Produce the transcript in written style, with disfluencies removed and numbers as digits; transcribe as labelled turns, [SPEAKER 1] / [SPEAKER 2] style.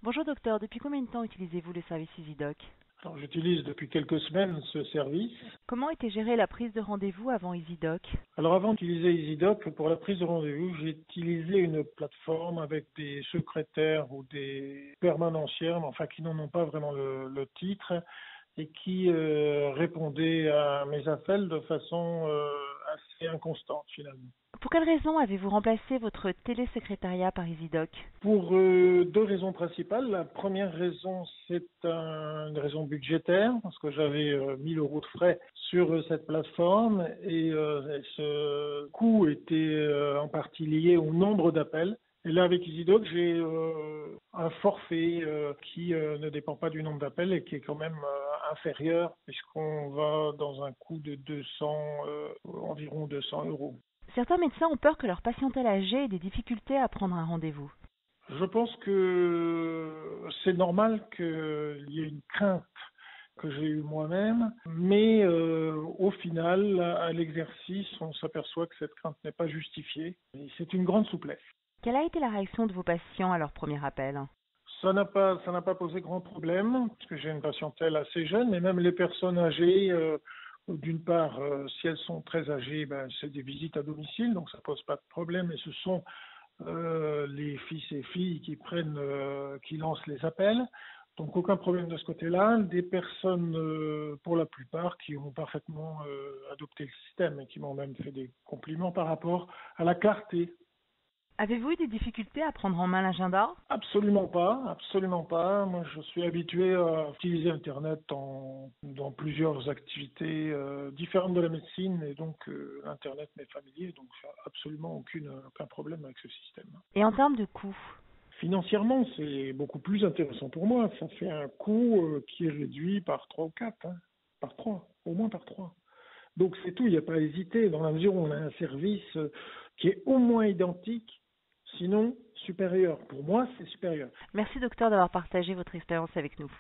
[SPEAKER 1] Bonjour docteur, depuis combien de temps utilisez-vous le service EasyDoc?
[SPEAKER 2] Alors, j'utilise depuis quelques semaines ce service.
[SPEAKER 1] Comment était gérée la prise de rendez-vous avant EasyDoc?
[SPEAKER 2] Alors, avant d'utiliser EasyDoc, pour la prise de rendez-vous, j'ai utilisé une plateforme avec des secrétaires ou des permanencières, mais enfin qui n'en ont pas vraiment le titre et qui répondaient à mes appels de façon assez inconstante finalement.
[SPEAKER 1] Pour quelle raison avez-vous remplacé votre télésécrétariat par EasyDoc?
[SPEAKER 2] Pour deux raisons principales. La première raison, c'est une raison budgétaire, parce que j'avais 1000 euros de frais sur cette plateforme et ce coût était en partie lié au nombre d'appels. Et là, avec EasyDoc, j'ai un forfait qui ne dépend pas du nombre d'appels et qui est quand même inférieur, puisqu'on va dans un coût de 200, environ 200 euros.
[SPEAKER 1] Certains médecins ont peur que leur patientèle âgée ait des difficultés à prendre un rendez-vous.
[SPEAKER 2] Je pense que c'est normal qu'il y ait une crainte que j'ai eue moi-même, mais au final, à l'exercice, on s'aperçoit que cette crainte n'est pas justifiée. Et c'est une grande souplesse.
[SPEAKER 1] Quelle a été la réaction de vos patients à leur premier appel?
[SPEAKER 2] Ça n'a pas posé grand problème, parce que j'ai une patientèle assez jeune, mais même les personnes âgées, d'une part, si elles sont très âgées, ben, c'est des visites à domicile, donc ça pose pas de problème, et ce sont les fils et filles qui lancent les appels. Donc aucun problème de ce côté-là. Des personnes, pour la plupart, qui ont parfaitement adopté le système et qui m'ont même fait des compliments par rapport à la clarté.
[SPEAKER 1] Avez-vous eu des difficultés à prendre en main l'agenda?
[SPEAKER 2] Absolument pas, absolument pas. Moi, je suis habitué à utiliser Internet dans plusieurs activités différentes de la médecine et donc Internet m'est familier, donc j'ai absolument aucun problème avec ce système.
[SPEAKER 1] Et en termes de coût?
[SPEAKER 2] Financièrement, c'est beaucoup plus intéressant pour moi. Ça fait un coût qui est réduit par 3 ou 4, hein, par 3, au moins par 3. Donc c'est tout, il n'y a pas à hésiter, dans la mesure où on a un service qui est au moins identique, sinon supérieur. Pour moi, c'est supérieur.
[SPEAKER 1] Merci docteur d'avoir partagé votre expérience avec nous.